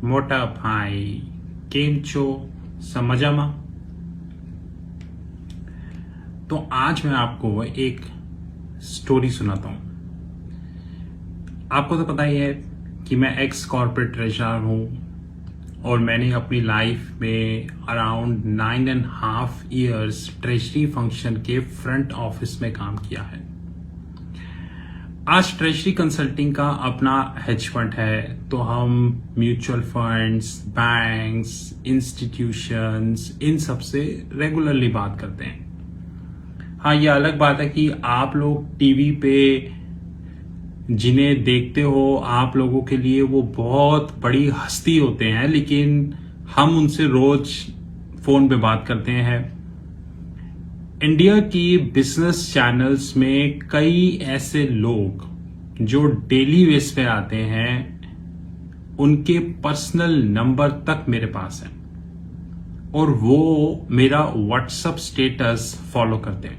મોટા ભાઈ કેમ છો समझामा। तो आज मैं आपको एक स्टोरी सुनाता हूं। आपको तो पता ही है कि मैं एक्स कॉर्पोरेट ट्रेजरर हूं और मैंने अपनी लाइफ में अराउंड 9.5 years ट्रेजरी फंक्शन के फ्रंट ऑफिस में काम किया है। आज ट्रेजरी कंसल्टिंग का अपना हेज फंड है, तो हम म्यूचुअल फंड्स, बैंक्स, इंस्टीट्यूशंस इन सब से रेगुलरली बात करते हैं। हाँ, ये अलग बात है कि आप लोग टीवी पे जिन्हें देखते हो, आप लोगों के लिए वो बहुत बड़ी हस्ती होते हैं, लेकिन हम उनसे रोज फोन पे बात करते हैं। इंडिया की बिजनेस चैनल्स में कई ऐसे लोग जो डेली बेस पे आते हैं, उनके पर्सनल नंबर तक मेरे पास है और वो मेरा व्हाट्सएप स्टेटस फॉलो करते हैं।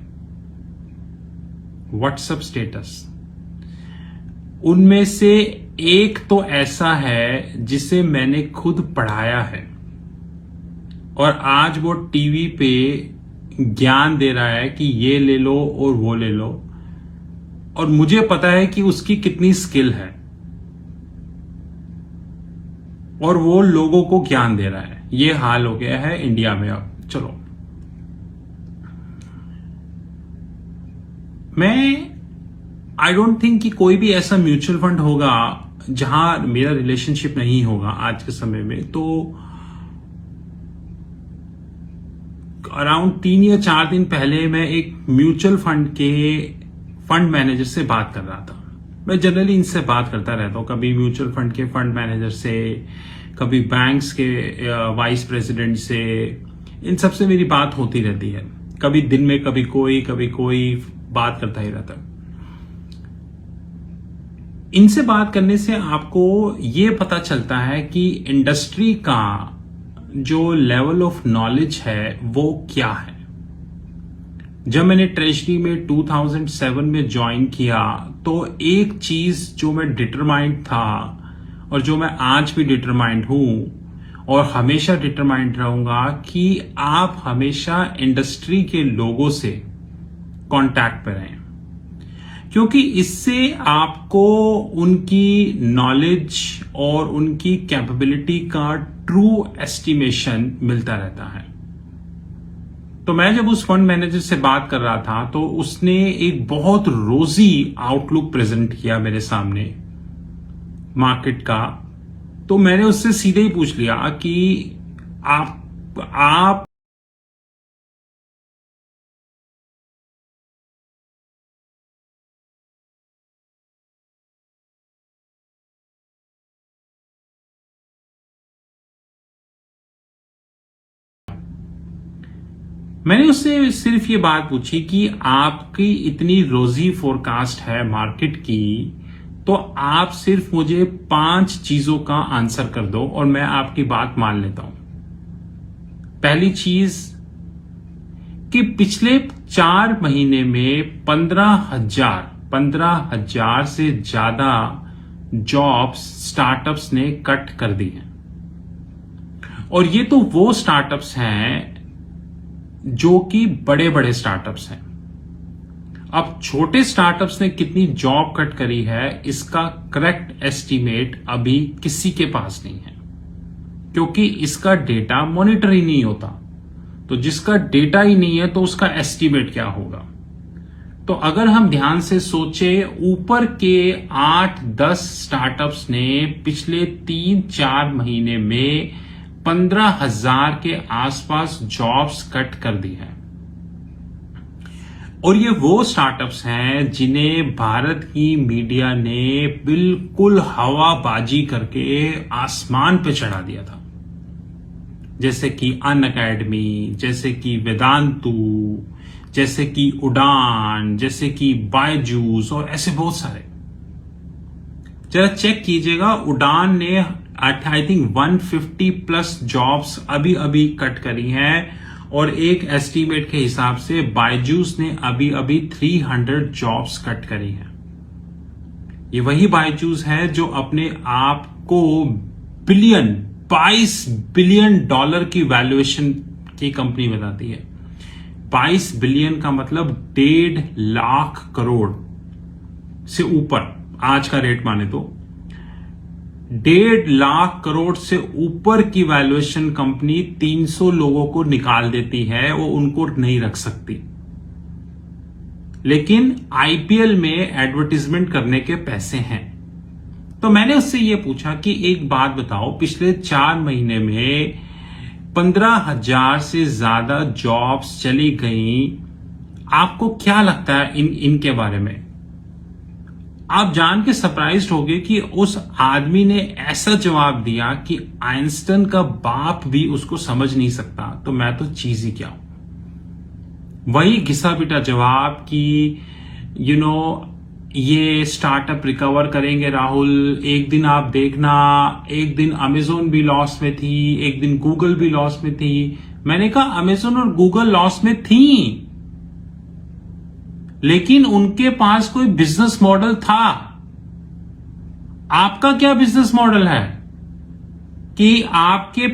व्हाट्सएप स्टेटस उनमें से एक तो ऐसा है जिसे मैंने खुद पढ़ाया है और आज वो टीवी पे ज्ञान दे रहा है कि ये ले लो और वो ले लो, और मुझे पता है कि उसकी कितनी स्किल है और वो लोगों को ज्ञान दे रहा है। ये हाल हो गया है इंडिया में अब। चलो, आई डोंट थिंक कि कोई भी ऐसा म्यूचुअल फंड होगा जहां मेरा रिलेशनशिप नहीं होगा आज के समय में। तो अराउंड 3 या 4 दिन पहले मैं एक म्यूचुअल फंड के फंड मैनेजर से बात कर रहा था। मैं जनरली इनसे बात करता रहता हूँ, कभी म्यूचुअल फंड के फंड मैनेजर से, कभी बैंक्स के वाइस प्रेसिडेंट से। इन सब से मेरी बात होती रहती है, कभी दिन में कभी कोई बात करता ही रहता है। इनसे बात करने से आपको ये पता चलता है कि इंडस्ट्री का जो लेवल ऑफ नॉलेज है वो क्या है। जब मैंने ट्रेजरी में 2007 में ज्वाइन किया, तो एक चीज जो मैं डिटरमाइंड था और जो मैं आज भी डिटरमाइंड हूं और हमेशा डिटरमाइंड रहूंगा कि आप हमेशा इंडस्ट्री के लोगों से कांटेक्ट पे रहें, क्योंकि इससे आपको उनकी नॉलेज और उनकी कैपेबिलिटी का ट्रू एस्टिमेशन मिलता रहता है। तो मैं जब उस फंड मैनेजर से बात कर रहा था तो उसने एक बहुत रोजी आउटलुक प्रेजेंट किया मेरे सामने मार्केट का। तो मैंने उससे सीधे ही पूछ लिया कि आप मैंने उससे सिर्फ ये बात पूछी कि आपकी इतनी रोजी फोरकास्ट है मार्केट की, तो आप सिर्फ मुझे 5 चीजों का आंसर कर दो और मैं आपकी बात मान लेता हूं। पहली चीज कि पिछले 4 महीने में 15,000 से ज्यादा जॉब्स स्टार्टअप्स ने कट कर दी हैं, और ये तो वो स्टार्टअप्स हैं जो कि बड़े बड़े स्टार्टअप्स हैं। अब छोटे स्टार्टअप्स ने कितनी जॉब कट करी है, इसका करेक्ट एस्टीमेट अभी किसी के पास नहीं है, क्योंकि इसका डेटा मॉनिटर ही नहीं होता। तो जिसका डेटा ही नहीं है तो उसका एस्टीमेट क्या होगा। तो अगर हम ध्यान से सोचे, ऊपर के 8-10 स्टार्टअप्स ने पिछले 3-4 महीने में 15,000 के आसपास जॉब्स कट कर दी है, और ये वो स्टार्टअप्स हैं जिन्हें भारत की मीडिया ने बिल्कुल हवाबाजी करके आसमान पे चढ़ा दिया था, जैसे कि अनअकैडमी, जैसे कि वेदांतु, जैसे कि उड़ान, जैसे कि बायजूस और ऐसे बहुत सारे। जरा चेक कीजिएगा, उड़ान ने आई थिंक 150+ जॉब्स अभी अभी कट करी हैं, और एक एस्टीमेट के हिसाब से बायजूस ने अभी अभी 300 जॉब्स कट करी हैं। ये वही बायजूस है जो अपने आप को बिलियन 22 बिलियन डॉलर की वैल्यूएशन की कंपनी बताती है। 22 बिलियन का मतलब 1.5 लाख करोड़ से ऊपर, आज का रेट माने तो 1.5 लाख करोड़ से ऊपर की वैल्यूएशन कंपनी 300 लोगों को निकाल देती है, वो उनको नहीं रख सकती। लेकिन आईपीएल में एडवर्टाइजमेंट करने के पैसे हैं। तो मैंने उससे यह पूछा कि एक बात बताओ, पिछले 4 महीने में 15,000 से ज्यादा जॉब्स चली गई, आपको क्या लगता है इनके बारे में? आप जान के सरप्राइज्ड होंगे कि उस आदमी ने ऐसा जवाब दिया कि आइंस्टाइन का बाप भी उसको समझ नहीं सकता, तो मैं तो चीज ही क्या हूं। वही घिसा पिटा जवाब कि ये स्टार्टअप रिकवर करेंगे राहुल, एक दिन आप देखना, एक दिन अमेजोन भी लॉस में थी, एक दिन गूगल भी लॉस में थी। मैंने कहा अमेजोन और गूगल लॉस में थी, लेकिन उनके पास कोई बिजनेस मॉडल था। आपका क्या बिजनेस मॉडल है कि आपके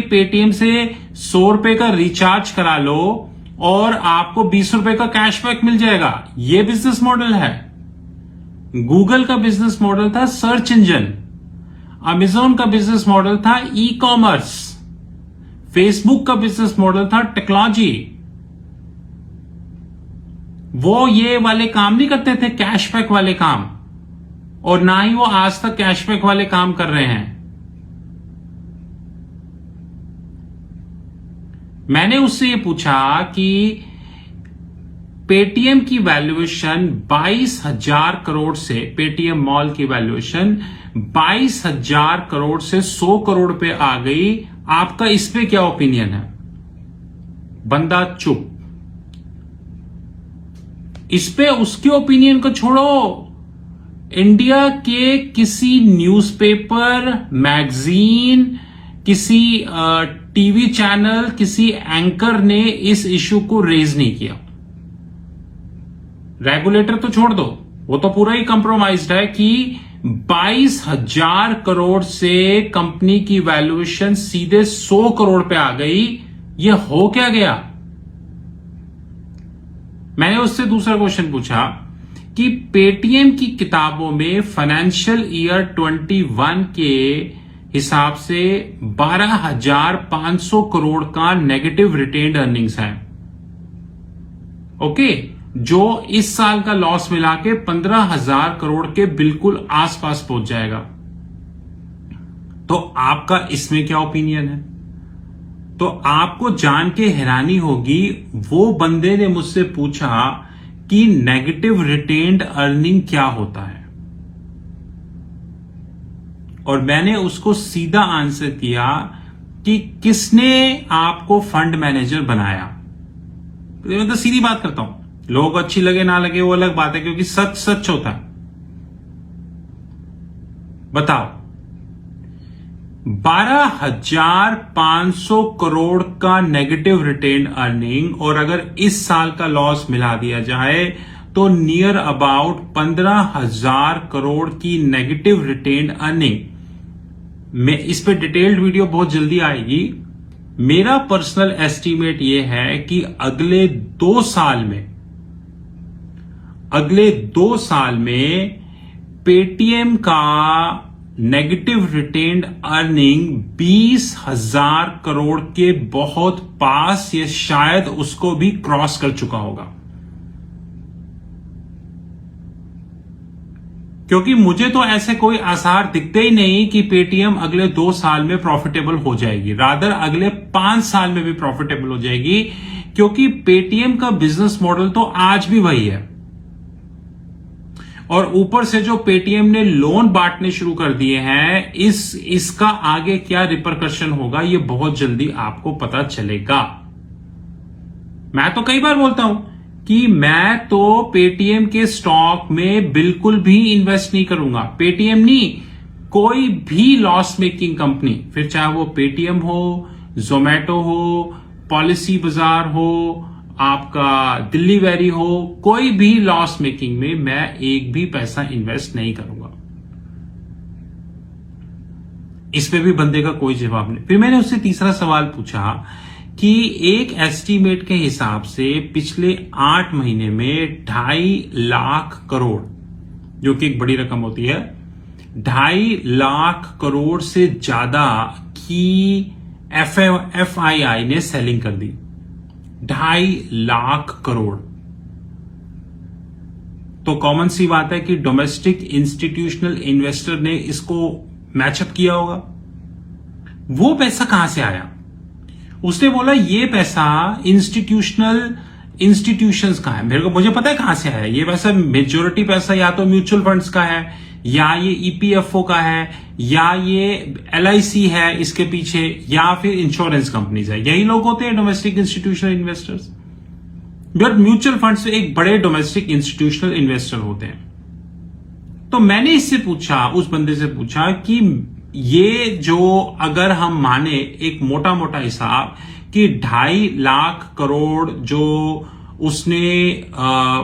पेटीएम से 100 रुपए का रिचार्ज करा लो और आपको 20 रुपए का कैशबैक मिल जाएगा? यह बिजनेस मॉडल है। गूगल का बिजनेस मॉडल था सर्च इंजन, अमेजोन का बिजनेस मॉडल था ई कॉमर्स, फेसबुक का बिजनेस मॉडल था टेक्नोलॉजी। वो ये वाले काम नहीं करते थे, कैशबैक वाले काम, और ना ही वो आज तक कैशबैक वाले काम कर रहे हैं। मैंने उससे ये पूछा कि पेटीएम की वैल्यूएशन 22,000 करोड़ से, पेटीएम मॉल की वैल्यूएशन 22,000 करोड़ से 100 करोड़ पे आ गई, आपका इस पे क्या ओपिनियन है? बंदा चुप। इस पे उसके ओपिनियन को छोड़ो, इंडिया के किसी न्यूज़पेपर, मैगजीन, किसी टीवी चैनल, किसी एंकर ने इस इश्यू को रेज नहीं किया। रेगुलेटर तो छोड़ दो, वो तो पूरा ही कंप्रोमाइज्ड है कि 22,000 करोड़ से कंपनी की वैल्यूएशन सीधे 100 करोड़ पे आ गई। ये हो क्या गया? मैंने उससे दूसरा क्वेश्चन पूछा कि पेटीएम की किताबों में फाइनेंशियल ईयर 21 के हिसाब से 12,500 करोड़ का नेगेटिव रिटेन्ड अर्निंग्स है। ओके, जो इस साल का लॉस मिला के 15,000 करोड़ के बिल्कुल आसपास पहुंच जाएगा। तो आपका इसमें क्या ओपिनियन है? तो आपको जान के हैरानी होगी, वो बंदे ने मुझसे पूछा कि नेगेटिव रिटेन्ड अर्निंग क्या होता है, और मैंने उसको सीधा आंसर किया कि किसने आपको फंड मैनेजर बनाया। मैं तो सीधी बात करता हूं, लोग अच्छी लगे ना लगे वो अलग बात है, क्योंकि सच सच होता है। बताओ, 12,500 करोड़ का नेगेटिव रिटेन अर्निंग, और अगर इस साल का लॉस मिला दिया जाए तो नियर अबाउट 15,000 करोड़ की नेगेटिव रिटेन अर्निंग। मैं इस पे डिटेल्ड वीडियो बहुत जल्दी आएगी। मेरा पर्सनल एस्टीमेट यह है कि अगले 2 साल में पेटीएम का नेगेटिव रिटेन्ड अर्निंग 20,000 करोड़ के बहुत पास, या शायद उसको भी क्रॉस कर चुका होगा। क्योंकि मुझे तो ऐसे कोई आसार दिखते ही नहीं कि पेटीएम अगले 2 साल में प्रॉफिटेबल हो जाएगी, रादर अगले 5 साल में भी प्रॉफिटेबल हो जाएगी, क्योंकि पेटीएम का बिजनेस मॉडल तो आज भी वही है। और ऊपर से जो पेटीएम ने लोन बांटने शुरू कर दिए हैं, इसका आगे क्या रिपरकशन होगा ये बहुत जल्दी आपको पता चलेगा। मैं तो कई बार बोलता हूं कि मैं तो पेटीएम के स्टॉक में बिल्कुल भी इन्वेस्ट नहीं करूंगा। पेटीएम नहीं, कोई भी लॉस मेकिंग कंपनी, फिर चाहे वो पेटीएम हो, जोमेटो हो, पॉलिसी बाजार हो, आपका दिल्ली वेरी हो, कोई भी लॉस मेकिंग में मैं एक भी पैसा इन्वेस्ट नहीं करूंगा। इस पे भी बंदे का कोई जवाब नहीं। फिर मैंने उससे तीसरा सवाल पूछा कि एक एस्टीमेट के हिसाब से पिछले 8 महीने में 2.5 लाख करोड़, जो कि एक बड़ी रकम होती है, 2.5 लाख करोड़ से ज्यादा की FII ने सेलिंग कर दी। 2.5 लाख करोड़। तो कॉमन सी बात है कि डोमेस्टिक इंस्टीट्यूशनल इन्वेस्टर ने इसको मैचअप किया होगा। वो पैसा कहां से आया? उसने बोला ये पैसा इंस्टीट्यूशंस का है। मुझे पता है कहां से आया ये पैसा। मेजोरिटी पैसा या तो म्यूचुअल फंड्स का है, या ये EPFO का है, या ये LIC है इसके पीछे, या फिर इंश्योरेंस कंपनीज है। यही लोग होते हैं domestic institutional investors. But mutual funds एक बड़े डोमेस्टिक इंस्टीट्यूशनल इन्वेस्टर होते हैं। तो मैंने इससे पूछा, उस बंदे से पूछा कि ये जो अगर हम माने एक मोटा मोटा हिसाब कि 2.5 लाख करोड़ जो उसने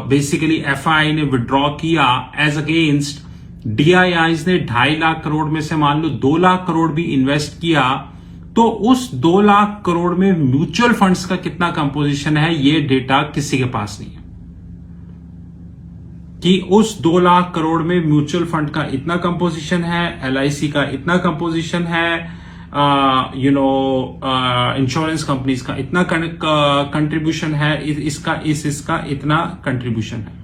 बेसिकली FII ने विड्रॉ किया एज अगेंस्ट DIIs ने 2.5 लाख करोड़ में से मान लो 2 लाख करोड़ भी इन्वेस्ट किया, तो उस 2 लाख करोड़ में म्यूचुअल फंड्स का कितना कंपोजिशन है ये डेटा किसी के पास नहीं है कि उस 2 लाख करोड़ में म्यूचुअल फंड का इतना कंपोजिशन है, LIC का इतना कंपोजिशन है, इंश्योरेंस कंपनीज का इतना कंट्रीब्यूशन है, इसका इतना कंट्रीब्यूशन है।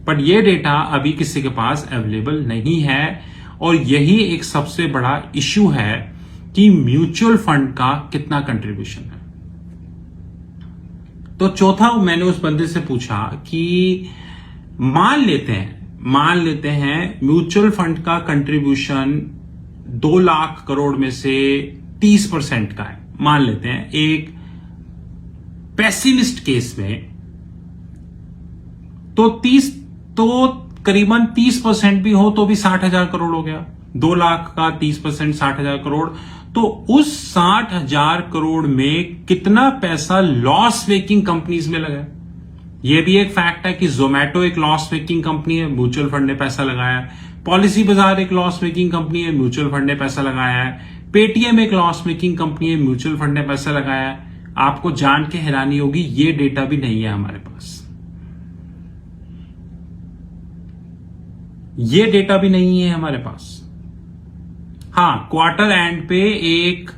बट ये डेटा अभी किसी के पास अवेलेबल नहीं है, और यही एक सबसे बड़ा इश्यू है कि म्यूचुअल फंड का कितना कंट्रीब्यूशन है। तो चौथा मैंने उस बंदे से पूछा कि मान लेते हैं म्यूचुअल फंड का कंट्रीब्यूशन 2 लाख करोड़ में से 30% का है। मान लेते हैं एक पेसिमिस्ट केस में, तो करीबन 30% भी हो तो भी 60,000 करोड़ हो गया। 2 लाख का 30% 60,000 करोड़। तो उस 60,000 करोड़ में कितना पैसा लॉस मेकिंग कंपनीज में लगा? यह भी एक फैक्ट है कि जोमैटो एक लॉस मेकिंग कंपनी है, म्यूचुअल फंड ने पैसा लगाया है। पॉलिसी बाजार एक लॉस मेकिंग कंपनी है, म्यूचुअल फंड ने पैसा लगाया है। पेटीएम एक लॉस मेकिंग कंपनी है, म्यूचुअल फंड ने पैसा लगाया है। आपको जान के हैरानी होगी ये डेटा भी नहीं है हमारे पास। ये डेटा भी नहीं है हमारे पास। हाँ, क्वार्टर एंड पे एक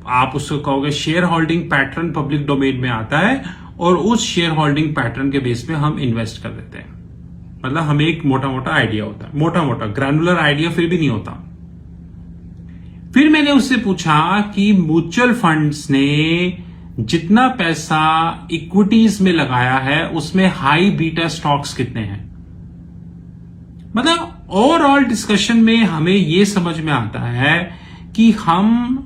आप उसको कहोगे share holding pattern public domain में आता है, और उस शेयर होल्डिंग पैटर्न के बेस पे हम इन्वेस्ट कर देते हैं। मतलब हमें एक मोटा मोटा आइडिया होता है, मोटा मोटा ग्रैनुलर आइडिया फिर भी नहीं होता। फिर मैंने उससे पूछा कि म्यूचुअल फंड्स ने जितना पैसा इक्विटीज में लगाया है उसमें हाई बीटा स्टॉक्स कितने हैं। मतलब ओवरऑल डिस्कशन में हमें यह समझ में आता है कि हम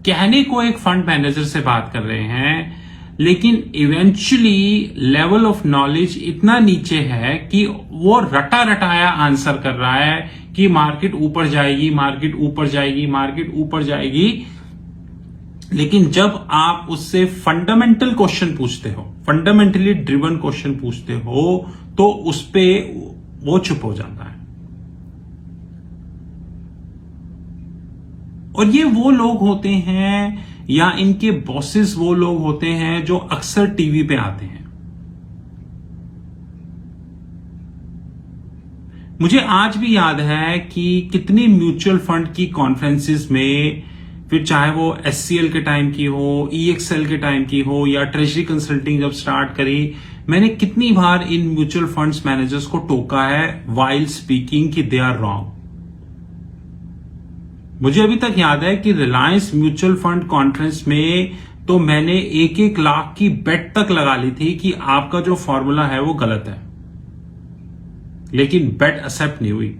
कहने को एक फंड मैनेजर से बात कर रहे हैं, लेकिन इवेंचुअली लेवल ऑफ नॉलेज इतना नीचे है कि वो रटा रटाया आंसर कर रहा है कि मार्केट ऊपर जाएगी, मार्केट ऊपर जाएगी, मार्केट ऊपर जाएगी। लेकिन जब आप उससे फंडामेंटल क्वेश्चन पूछते हो, फंडामेंटली ड्रिवन क्वेश्चन पूछते हो, तो उस पे वो चुप हो जाता है। और ये वो लोग होते हैं या इनके बॉसेस वो लोग होते हैं जो अक्सर टीवी पे आते हैं। मुझे आज भी याद है कि कितनी म्यूचुअल फंड की कॉन्फ्रेंसेस में, फिर चाहे वो SCL के टाइम की हो, EXL के टाइम की हो, या ट्रेजरी कंसल्टिंग जब स्टार्ट करी, मैंने कितनी बार इन म्यूचुअल फंड्स मैनेजर्स को टोका है वाइल स्पीकिंग कि दे आर रॉन्ग। मुझे अभी तक याद है कि रिलायंस म्यूचुअल फंड कॉन्फ्रेंस में तो मैंने 1-1 लाख की बेट तक लगा ली थी कि आपका जो फॉर्मूला है वो गलत है, लेकिन बेट एक्सेप्ट नहीं हुई।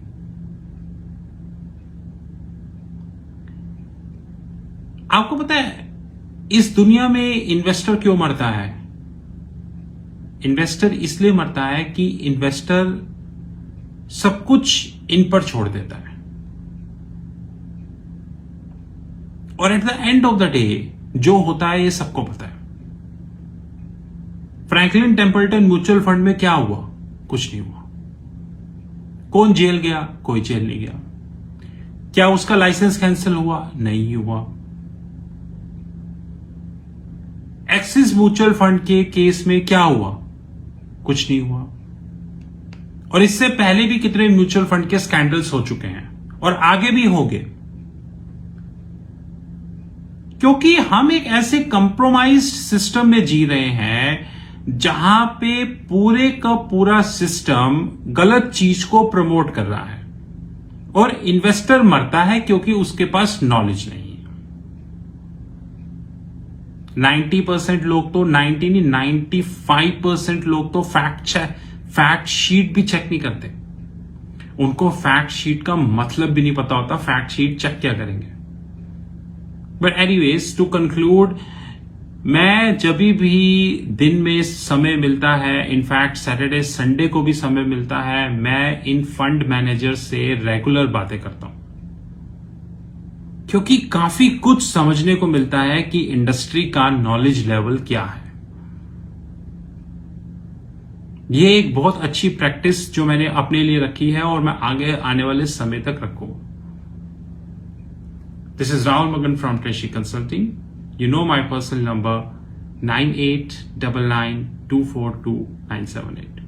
आपको पता है इस दुनिया में इन्वेस्टर क्यों मरता है? इन्वेस्टर इसलिए मरता है कि इन्वेस्टर सब कुछ इन पर छोड़ देता है, और at the end of the day जो होता है ये सबको पता है। फ्रैंकलिन टेम्पल्टन म्यूचुअल फंड में क्या हुआ? कुछ नहीं हुआ। कौन जेल गया? कोई जेल नहीं गया। क्या उसका लाइसेंस कैंसिल हुआ? नहीं हुआ। एक्सिस म्यूचुअल फंड के केस में क्या हुआ? कुछ नहीं हुआ। और इससे पहले भी कितने म्यूचुअल फंड के स्कैंडल्स हो चुके हैं और आगे भी होंगे, क्योंकि हम एक ऐसे कंप्रोमाइज्ड सिस्टम में जी रहे हैं जहां पे पूरे का पूरा सिस्टम गलत चीज को प्रमोट कर रहा है और इन्वेस्टर मरता है क्योंकि उसके पास नॉलेज नहीं है। 90% लोग तो 90 नहीं 95% लोग तो फैक्ट शीट भी चेक नहीं करते। उनको फैक्ट शीट का मतलब भी नहीं पता होता, फैक्ट शीट चेक क्या करेंगे। बट एनीवेज, टू कंक्लूड, मैं जब भी दिन में समय मिलता है, इनफैक्ट सैटरडे संडे को भी समय मिलता है, मैं इन फंड मैनेजर से रेगुलर बातें करता हूं, क्योंकि काफी कुछ समझने को मिलता है कि इंडस्ट्री का नॉलेज लेवल क्या है। ये एक बहुत अच्छी प्रैक्टिस जो मैंने अपने लिए रखी है और मैं आगे आने वाले समय तक रखूंगा। This is Rahul Magan from Tracy consulting. You know my personal number 9899242978.